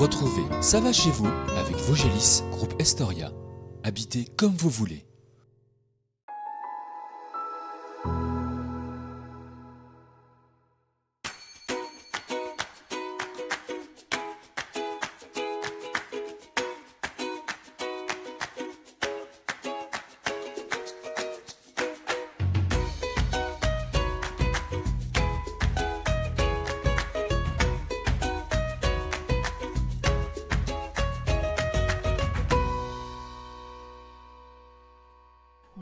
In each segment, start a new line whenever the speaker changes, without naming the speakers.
Retrouvez Ça va chez vous avec Vogelis, groupe Estoria. Habitez comme vous voulez.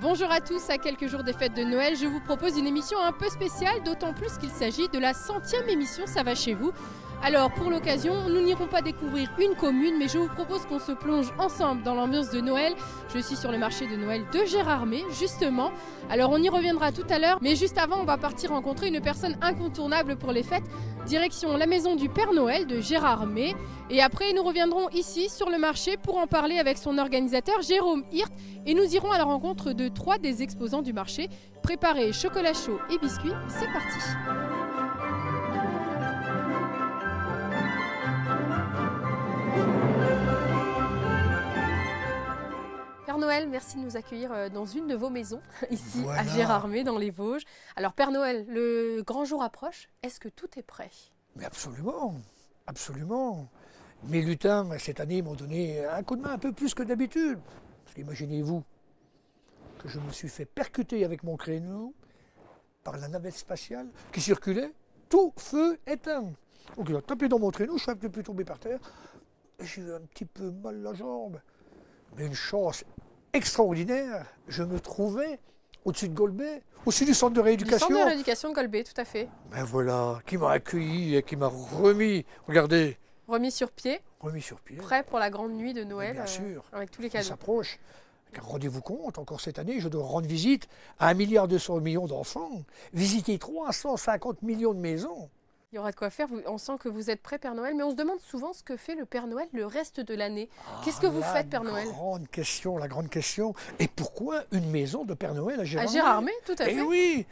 Bonjour à tous, à quelques jours des fêtes de Noël, je vous propose une émission un peu spéciale, d'autant plus qu'il s'agit de la 100e émission Ça va chez vous. Alors pour l'occasion, nous n'irons pas découvrir une commune, mais je vous propose qu'on se plonge ensemble dans l'ambiance de Noël. Je suis sur le marché de Noël de Gérardmer, justement. Alors on y reviendra tout à l'heure, mais juste avant, on va partir rencontrer une personne incontournable pour les fêtes. Direction la maison du Père Noël de Gérardmer. Et après, nous reviendrons ici sur le marché pour en parler avec son organisateur Jérôme Hirt. Et nous irons à la rencontre de 3 des exposants du marché. Préparez chocolat chaud et biscuits, c'est parti! Père Noël, merci de nous accueillir dans une de vos maisons, ici à Gérardmer, dans les Vosges. Alors Père Noël, le grand jour approche, est-ce que tout est prêt?
Mais absolument, absolument. Mes lutins, cette année, m'ont donné un coup de main un peu plus que d'habitude. Imaginez-vous que je me suis fait percuter avec mon créneau par la navette spatiale qui circulait, tout feu éteint. Donc il a tapé dans mon traîneau, je suis un peu plus tombé par terre, et j'ai eu un petit peu mal la jambe. Mais une chance extraordinaire, je me trouvais au-dessus de Golbet, au-dessus du centre de rééducation.
Du centre de rééducation de Golbet, tout à fait.
Ben voilà, qui m'a accueilli et qui m'a remis, regardez.
Remis sur pied.
Remis sur pied.
Prêt pour la grande nuit de Noël.
Bien sûr.
Avec tous les cadeaux.
Ça s'approche. Car rendez-vous compte, encore cette année, je dois rendre visite à 1,2 milliard d'enfants, visiter 350 millions de maisons.
Il y aura de quoi faire, on sent que vous êtes prêt Père Noël, mais on se demande souvent ce que fait le Père Noël le reste de l'année. Qu'est-ce que vous faites Père Noël?
La grande question. Et pourquoi une maison de Père Noël à Gérardmer?
À Gérardmer, tout à fait.
Eh oui.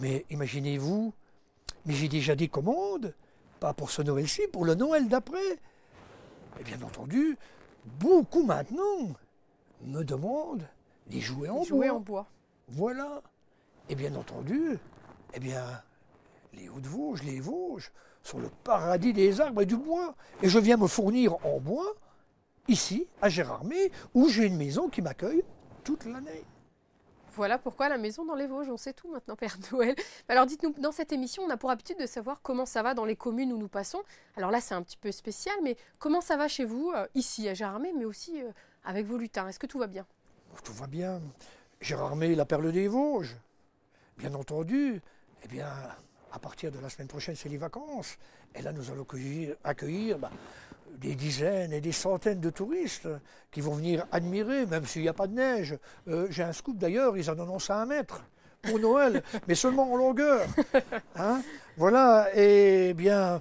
Mais imaginez-vous, mais j'ai déjà des commandes, pas pour ce Noël-ci, pour le Noël d'après. Et bien entendu, beaucoup maintenant me demandent des jouets en bois. Voilà. Et bien entendu, eh bien, les Hauts-de-Vosges, les Vosges, sont le paradis des arbres et du bois. Et je viens me fournir en bois, ici, à Gérardmer, où j'ai une maison qui m'accueille toute l'année.
Voilà pourquoi la maison dans les Vosges, on sait tout maintenant, Père Noël. Alors dites-nous, dans cette émission, on a pour habitude de savoir comment ça va dans les communes où nous passons. Alors là, c'est un petit peu spécial, mais comment ça va chez vous, ici à Gérardmer, mais aussi avec vos lutins? Est-ce que tout va bien?
Tout va bien. Gérardmer, la perle des Vosges. Bien entendu, eh bien, à partir de la semaine prochaine, c'est les vacances. Et là, nous allons accueillir des dizaines et des centaines de touristes qui vont venir admirer, même s'il n'y a pas de neige. J'ai un scoop d'ailleurs, ils en annoncent à 1 mètre pour Noël, mais seulement en longueur. Hein, voilà, et bien,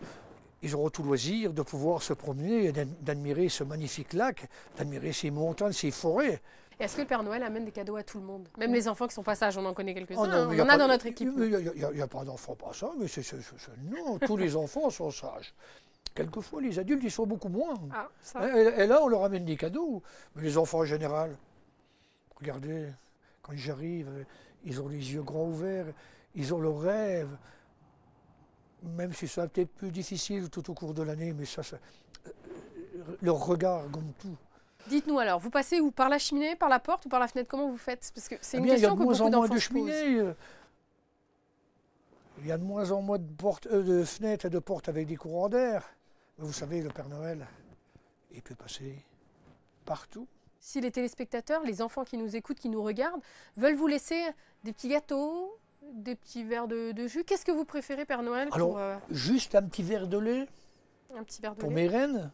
ils auront tout loisir de pouvoir se promener et d'admirer ce magnifique lac, d'admirer ces montagnes, ces forêts.
Est-ce que le Père Noël amène des cadeaux à tout le monde? Même les enfants qui sont pas sages, on en connaît quelques-uns,
non,
on en a dans notre équipe.
Il n'y a pas d'enfants pas ça, mais non, tous les enfants sont sages. Quelquefois, les adultes, ils sont beaucoup moins.
Ah, ça.
Et là, on leur amène des cadeaux. Mais les enfants en général, regardez, quand j'arrive, ils ont les yeux grands ouverts, ils ont le rêve. Même si ça a peut-être plus difficile tout au cours de l'année, mais leur regard gomme tout.
Dites-nous alors, vous passez où? Par la cheminée, par la porte ou par la fenêtre? Comment vous faites? Parce que c'est une
il y a
question
de
que
moins
beaucoup
en moins
d'enfants
de
se posent.
cheminées. Il y a de moins en moins de fenêtres et de portes avec des courants d'air. Mais vous savez, le Père Noël, il peut passer partout.
Si les téléspectateurs, les enfants qui nous écoutent, qui nous regardent, veulent vous laisser des petits gâteaux, des petits verres de jus, qu'est-ce que vous préférez, Père Noël?
Alors, juste un petit verre de lait.
Un petit verre de
pour
lait.
mes reines.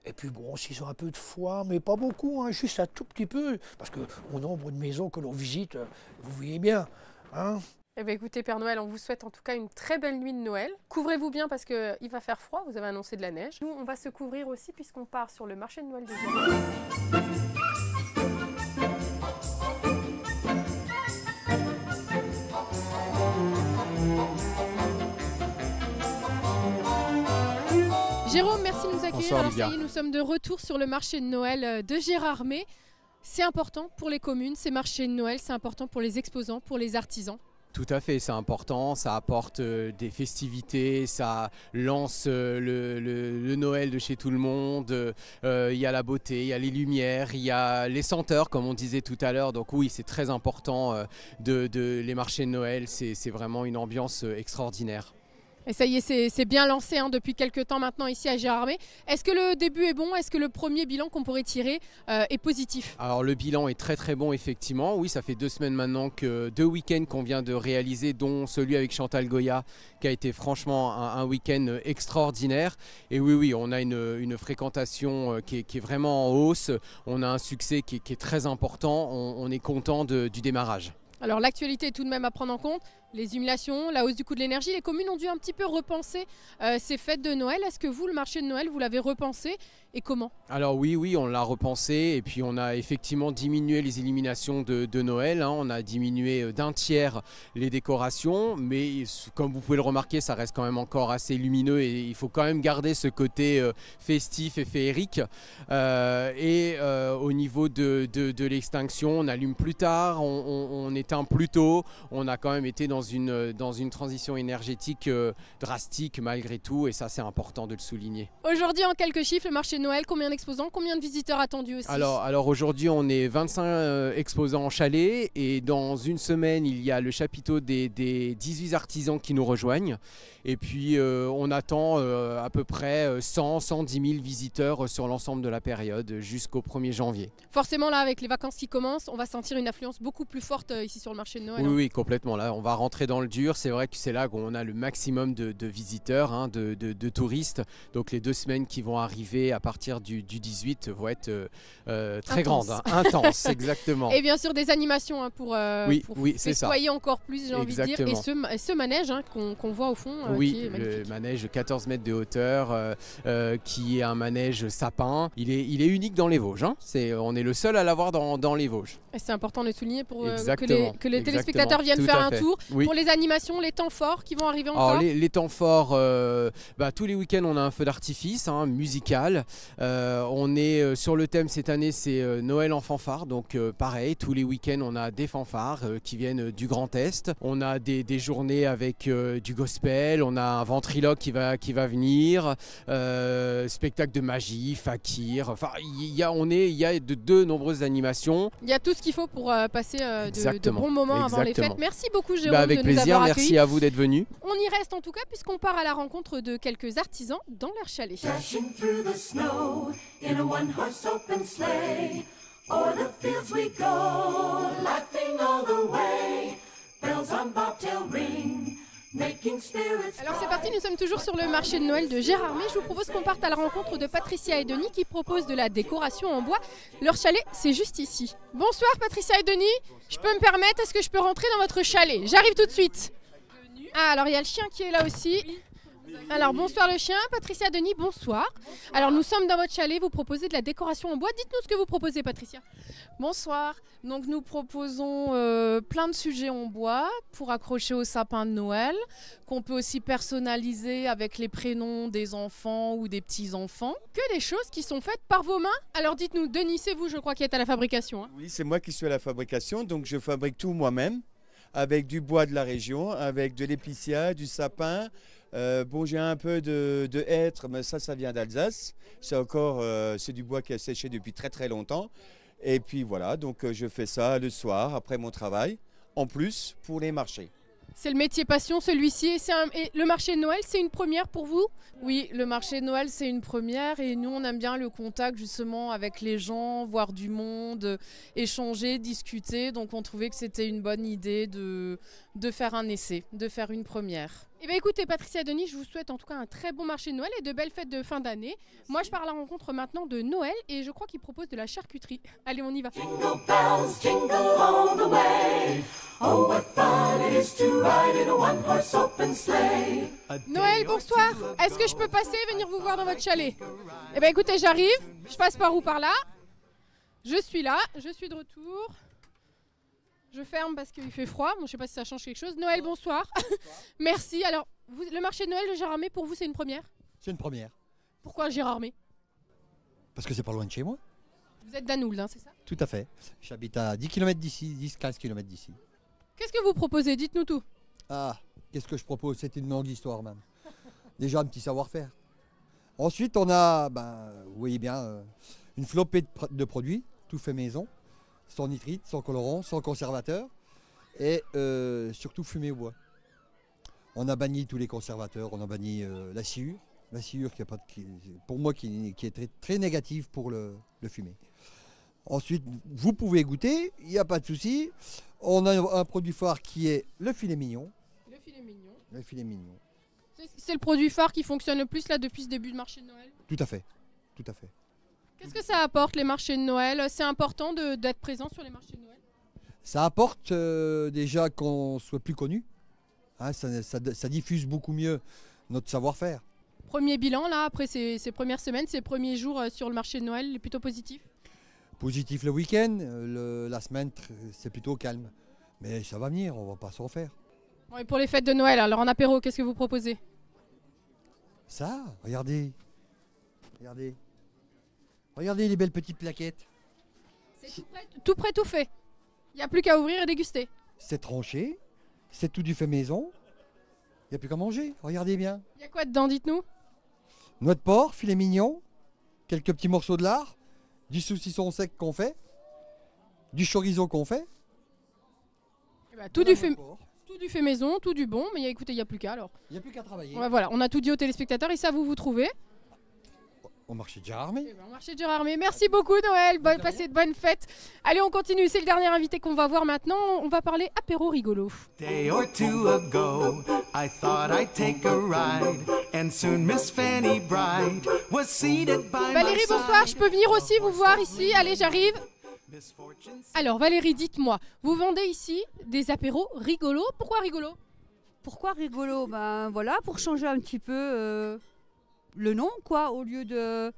Et puis bon, s'ils ont un peu de foie, mais pas beaucoup, hein, juste un tout petit peu. Parce qu'au nombre de maisons que l'on visite, vous voyez bien. Hein.
Eh bien écoutez Père Noël, on vous souhaite en tout cas une très belle nuit de Noël. Couvrez-vous bien parce qu'il va faire froid, vous avez annoncé de la neige. Nous, on va se couvrir aussi puisqu'on part sur le marché de Noël de Gérardmer. Jérôme, merci de nous accueillir.
Bonsoir,
Alors
Olivia.
ça y est, nous sommes de retour sur le marché de Noël de Gérardmer. C'est important pour les communes, ces marchés de Noël, c'est important pour les exposants, pour les artisans.
Tout à fait, c'est important, ça apporte des festivités, ça lance le Noël de chez tout le monde, il y a la beauté, il y a les lumières, il y a les senteurs comme on disait tout à l'heure, donc oui c'est très important les marchés de Noël, c'est vraiment une ambiance extraordinaire.
Et ça y est, c'est bien lancé depuis quelques temps maintenant ici à Gérardmer. Est-ce que le début est bon? Est-ce que le premier bilan qu'on pourrait tirer est positif?
Alors le bilan est très très bon effectivement, oui ça fait 2 semaines maintenant que 2 week-ends qu'on vient de réaliser, dont celui avec Chantal Goya qui a été franchement un week-end extraordinaire. Et oui on a une fréquentation qui est vraiment en hausse, on a un succès qui est très important, on est content du démarrage.
Alors l'actualité est tout de même à prendre en compte, les humiliations, la hausse du coût de l'énergie. Les communes ont dû un petit peu repenser ces fêtes de Noël. Est-ce que vous, le marché de Noël, vous l'avez repensé et comment?
Alors oui, on l'a repensé et puis on a effectivement diminué les illuminations de Noël. On a diminué d'un tiers les décorations, mais comme vous pouvez le remarquer, ça reste quand même encore assez lumineux et il faut quand même garder ce côté festif et féerique. Au niveau de l'extinction, on allume plus tard, on éteint plus tôt. On a quand même été dans une transition énergétique drastique malgré tout et ça c'est important de le souligner.
Aujourd'hui, en quelques chiffres, le marché de Noël, combien d'exposants, combien de visiteurs attendus aussi?
Alors aujourd'hui on est 25 exposants en chalet et dans une semaine il y a le chapiteau des 18 artisans qui nous rejoignent et puis on attend à peu près 100-110 000 visiteurs sur l'ensemble de la période jusqu'au 1er janvier.
Forcément là avec les vacances qui commencent, on va sentir une affluence beaucoup plus forte ici sur le marché de Noël.
Oui, complètement, là on va rentrer dans le dur, c'est vrai que c'est là qu'on a le maximum de visiteurs, de touristes, donc les 2 semaines qui vont arriver à partir du 18 vont être très grandes, intenses, exactement.
Et bien sûr des animations pour festoyer encore plus, j'ai envie de dire, et ce manège qu'on voit au fond qui est magnifique.
Le manège 14 mètres de hauteur qui est un manège sapin, il est unique dans les Vosges, on est le seul à l'avoir dans les Vosges.
Et c'est important de le souligner pour que les
Exactement,
téléspectateurs viennent faire un tour.
Oui.
Pour les animations, les temps forts qui vont arriver encore.
Alors les temps forts, tous les week-ends on a un feu d'artifice musical. On est sur le thème cette année, c'est Noël en fanfare, donc pareil, tous les week-ends on a des fanfares qui viennent du Grand Est. On a des journées avec du gospel, on a un ventriloque qui va venir, spectacle de magie, fakir, enfin il y a de nombreuses animations.
Il y a tout ce qu'il faut pour passer de bons moments avant les fêtes. Merci beaucoup Jérôme
avec
de
plaisir,
nous avoir accueillis.
merci à vous d'être venu.
On y reste en tout cas puisqu'on part à la rencontre de quelques artisans dans leur chalet.
Dashing through the snow in a one-horse open sleigh. O'er the fields we go, laughing all the way. Bells on bobtail ring, making spirits.
Alors c'est parti, nous sommes toujours sur le marché de Noël de Gérardmer. Je vous propose qu'on parte à la rencontre de Patricia et Denis qui proposent de la décoration en bois. Leur chalet, c'est juste ici. Bonsoir Patricia et Denis, je peux me permettre, est-ce que je peux rentrer dans votre chalet? J'arrive tout de suite. Ah, alors il y a le chien qui est là aussi. Alors bonsoir le chien, Patricia, Denis, bonsoir. Alors nous sommes dans votre chalet, vous proposez de la décoration en bois. Dites-nous ce que vous proposez Patricia.
Bonsoir, donc nous proposons plein de sujets en bois pour accrocher au sapin de Noël, qu'on peut aussi personnaliser avec les prénoms des enfants ou des petits-enfants.
Que des choses qui sont faites par vos mains. Alors dites-nous, Denis, c'est vous je crois qui êtes à la fabrication.
Oui, c'est moi qui suis à la fabrication, donc je fabrique tout moi-même, avec du bois de la région, avec de l'épicéa, du sapin. J'ai un peu de hêtre, mais ça vient d'Alsace. C'est du bois qui a séché depuis très très longtemps. Et puis voilà, donc je fais ça le soir après mon travail, en plus pour les marchés.
C'est le métier passion celui-ci et le marché de Noël, c'est une première pour vous?
Oui, le marché de Noël c'est une première et nous on aime bien le contact justement avec les gens, voir du monde, échanger, discuter. Donc on trouvait que c'était une bonne idée de faire un essai, de faire une première.
Eh bien écoutez Patricia et Denis, je vous souhaite en tout cas un très bon marché de Noël et de belles fêtes de fin d'année. Moi je pars à la rencontre maintenant de Noël et je crois qu'ils proposent de la charcuterie. Allez on y va.
Jingle bells, jingle all the way. Oh, what fun it is to ride in a one-horse open sleigh.
Noël, bonsoir. Est-ce que je peux passer et venir vous voir dans votre chalet? Eh bien écoutez, j'arrive. Je passe par où? Par là. Je suis là, je suis de retour. Je ferme parce qu'il fait froid. Bon, je ne sais pas si ça change quelque chose. Noël, bonsoir. Merci. Alors, le marché de Noël de Gérardmer, pour vous, c'est une première?
C'est une première.
Pourquoi Gérardmer?
Parce que c'est pas loin de chez moi.
Vous êtes d'Anould, hein, c'est ça?
Tout à fait. J'habite à 10 km d'ici, 10-15 km d'ici.
Qu'est-ce que vous proposez? Dites-nous tout.
Ah, qu'est-ce que je propose? C'est une longue histoire même. Déjà un petit savoir-faire. Ensuite, on a, vous voyez bien, une flopée de produits, tout fait maison, sans nitrite, sans colorant, sans conservateur, et surtout fumé au bois. On a banni tous les conservateurs, on a banni la sciure qui, pour moi qui est très, très négative pour le fumer. Ensuite, vous pouvez goûter, il n'y a pas de souci. On a un produit phare qui est le filet mignon.
Le filet mignon.
Le filet mignon.
C'est le produit phare qui fonctionne le plus là depuis ce début de marché de Noël.
Tout à fait, tout à fait.
Qu'est-ce que ça apporte les marchés de Noël? C'est important d'être présent sur les marchés de Noël?
Ça apporte déjà qu'on soit plus connu. Hein, ça diffuse beaucoup mieux notre savoir-faire.
Premier bilan là, après ces premières semaines, ces premiers jours sur le marché de Noël, il est plutôt positif?
Positif le week-end, la semaine c'est plutôt calme. Mais ça va venir, on va pas s'en faire.
Bon, et pour les fêtes de Noël, alors en apéro, qu'est-ce que vous proposez?
Ça, regardez. Regardez. Regardez les belles petites plaquettes.
C'est tout prêt, tout fait. Il n'y a plus qu'à ouvrir et déguster.
C'est tranché, c'est tout du fait maison. Il n'y a plus qu'à manger, regardez bien.
Il y a quoi dedans, dites-nous?
Noix de porc, filet mignon, quelques petits morceaux de lard, du saucisson sec qu'on fait, du chorizo qu'on fait.
Eh ben, tout du fait maison, tout du bon, mais écoutez, il n'y a plus qu'à alors.
Il n'y a plus qu'à travailler.
Ouais, voilà, on a tout dit aux téléspectateurs et ça vous trouvez.
Au marché de Gérardmer.
Au marché de Gérardmer. Merci beaucoup Noël, passez de bonnes fêtes. Allez, on continue, c'est le dernier invité qu'on va voir maintenant. On va parler apéro rigolo.
Day or two ago, I thought I'd take a ride, and soon Miss Fanny Bride was seated by
Valérie, bonsoir, je peux venir aussi vous voir ici? Allez, j'arrive. Alors Valérie, dites-moi, vous vendez ici des apéros rigolos. Pourquoi rigolo?
Pourquoi rigolo? Ben voilà, pour changer un petit peu le nom, quoi. Au lieu de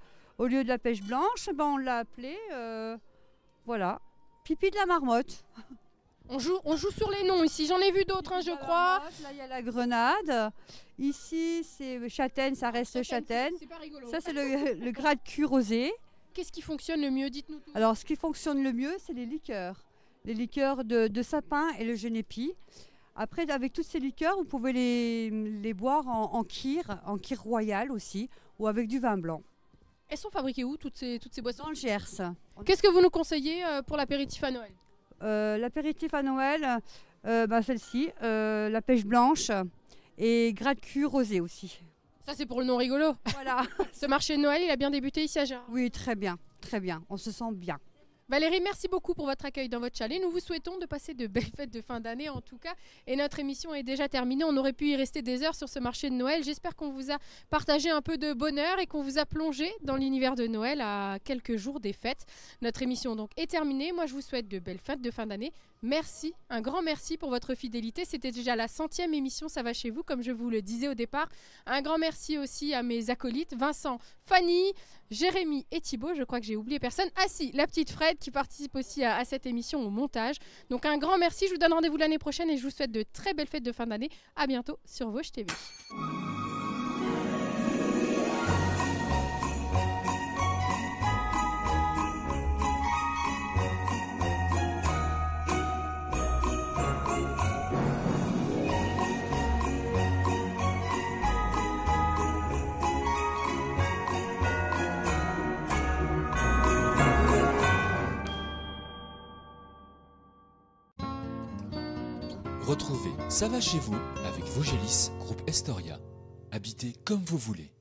la pêche blanche, ben on l'a appelé, voilà, pipi de la marmotte.
On joue sur les noms ici, j'en ai vu d'autres, hein, je crois.
Là, il y a la grenade. Ici, c'est châtaigne, ça reste châtaigne.
C'est pas rigolo.
Ça, c'est le gras de cul rosé.
Qu'est-ce qui fonctionne le mieux? Dites-nous tout.
Alors, ce qui fonctionne le mieux, c'est les liqueurs. Les liqueurs de sapin et le genépi. Après, avec toutes ces liqueurs, vous pouvez les boire en kir royal aussi, ou avec du vin blanc.
Elles sont fabriquées où, toutes ces boissons?
Dans le Gers.
Qu'est-ce que vous nous conseillez pour l'apéritif à Noël?
L'apéritif à Noël, celle-ci, la pêche blanche et gras de cul rosé aussi.
Ça, c'est pour le nom rigolo.
Voilà.
Ce marché de Noël, il a bien débuté ici à Gérard.
Oui, très bien, on se sent bien.
Valérie, merci beaucoup pour votre accueil dans votre chalet. Nous vous souhaitons de passer de belles fêtes de fin d'année en tout cas. Et notre émission est déjà terminée. On aurait pu y rester des heures sur ce marché de Noël. J'espère qu'on vous a partagé un peu de bonheur et qu'on vous a plongé dans l'univers de Noël à quelques jours des fêtes. Notre émission donc est terminée. Moi, je vous souhaite de belles fêtes de fin d'année. Merci, un grand merci pour votre fidélité. C'était déjà la 100e émission Ça va chez vous, comme je vous le disais au départ. Un grand merci aussi à mes acolytes, Vincent, Fanny, Jérémy et Thibaut. Je crois que j'ai oublié personne. Ah si, la petite Fred qui participe aussi à cette émission au montage. Donc un grand merci. Je vous donne rendez-vous l'année prochaine et je vous souhaite de très belles fêtes de fin d'année. À bientôt sur Vosges TV.
Retrouvez Ça va chez vous avec Vosgelis, groupe Estoria. Habitez comme vous voulez.